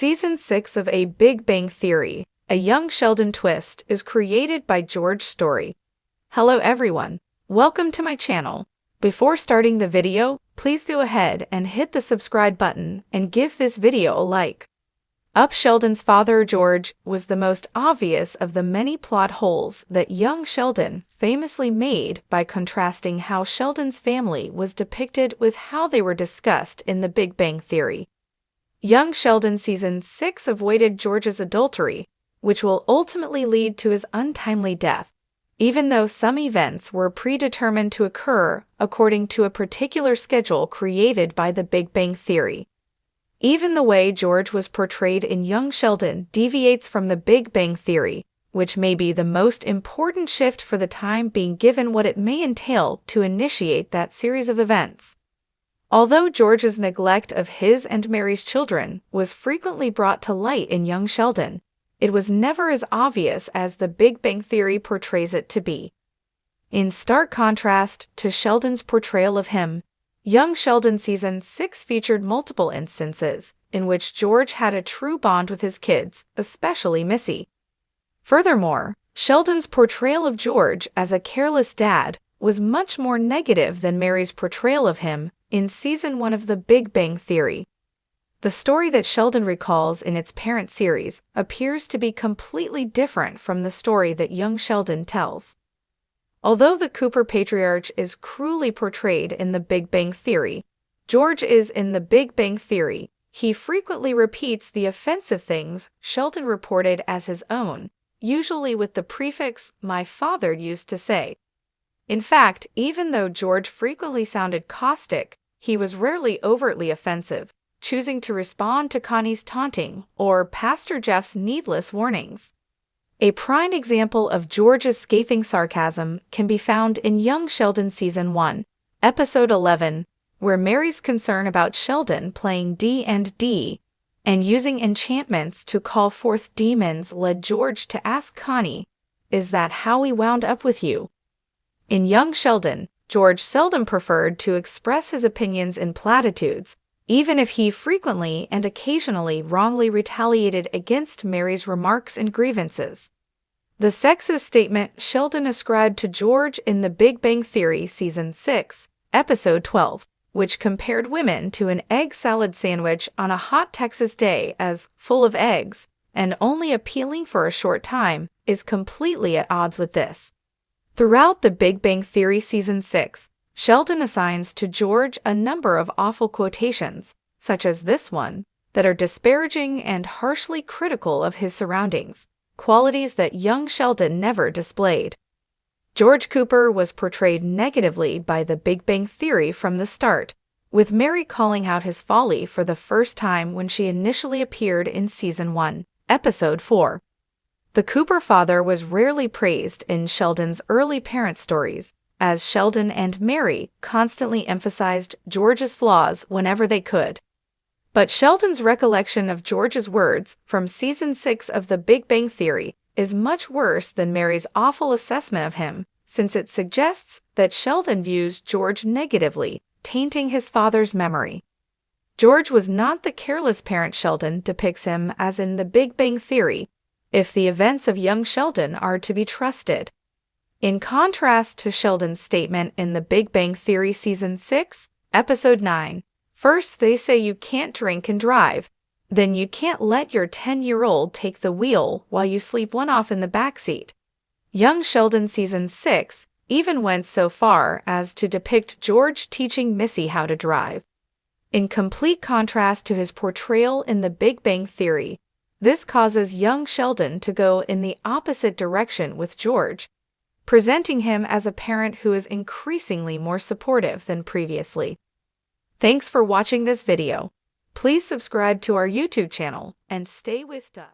Season 6 of A Big Bang Theory, a young Sheldon twist, is created by George Story. Hello everyone, welcome to my channel. Before starting the video, please go ahead and hit the subscribe button and give this video a like. Sheldon's father, George, was the most obvious of the many plot holes that young Sheldon famously made by contrasting how Sheldon's family was depicted with how they were discussed in The Big Bang Theory. Young Sheldon Season 6 avoided George's adultery, which will ultimately lead to his untimely death, even though some events were predetermined to occur according to a particular schedule created by The Big Bang Theory. Even the way George was portrayed in young Sheldon deviates from The Big Bang Theory, which may be the most important shift for the time being given what it may entail to initiate that series of events. Although George's neglect of his and Mary's children was frequently brought to light in young Sheldon, it was never as obvious as The Big Bang Theory portrays it to be. In stark contrast to Sheldon's portrayal of him, young Sheldon Season 6 featured multiple instances in which George had a true bond with his kids, especially Missy. Furthermore, Sheldon's portrayal of George as a careless dad was much more negative than Mary's portrayal of him in Season 1 of The Big Bang Theory. The story that Sheldon recalls in its parent series appears to be completely different from the story that young Sheldon tells. Although the Cooper patriarch is cruelly portrayed in The Big Bang Theory, George is in The Big Bang Theory. He frequently repeats the offensive things Sheldon reported as his own, usually with the prefix "my father used to say." In fact, even though George frequently sounded caustic, he was rarely overtly offensive, choosing to respond to Connie's taunting or Pastor Jeff's needless warnings. A prime example of George's scathing sarcasm can be found in young Sheldon Season 1, Episode 11, where Mary's concern about Sheldon playing D&D and using enchantments to call forth demons led George to ask Connie, "Is that how we wound up with you?" In young Sheldon, George seldom preferred to express his opinions in platitudes, even if he frequently and occasionally wrongly retaliated against Mary's remarks and grievances. The sexist statement Sheldon ascribed to George in The Big Bang Theory Season 6, Episode 12, which compared women to an egg salad sandwich on a hot Texas day as full of eggs and only appealing for a short time, is completely at odds with this. Throughout The Big Bang Theory Season 6, Sheldon assigns to George a number of awful quotations, such as this one, that are disparaging and harshly critical of his surroundings, qualities that young Sheldon never displayed. George Cooper was portrayed negatively by The Big Bang Theory from the start, with Mary calling out his folly for the first time when she initially appeared in Season 1, Episode 4. The Cooper father was rarely praised in Sheldon's early parent stories, as Sheldon and Mary constantly emphasized George's flaws whenever they could. But Sheldon's recollection of George's words from Season 6 of The Big Bang Theory is much worse than Mary's awful assessment of him, since it suggests that Sheldon views George negatively, tainting his father's memory. George was not the careless parent Sheldon depicts him as in The Big Bang Theory, if the events of young Sheldon are to be trusted. In contrast to Sheldon's statement in The Big Bang Theory Season 6, Episode 9, "First they say you can't drink and drive, then you can't let your 10-year-old take the wheel while you sleep one off in the backseat." Young Sheldon Season 6 even went so far as to depict George teaching Missy how to drive. In complete contrast to his portrayal in The Big Bang Theory, this causes young Sheldon to go in the opposite direction with George, presenting him as a parent who is increasingly more supportive than previously. Thanks for watching this video. Please subscribe to our YouTube channel and stay with us.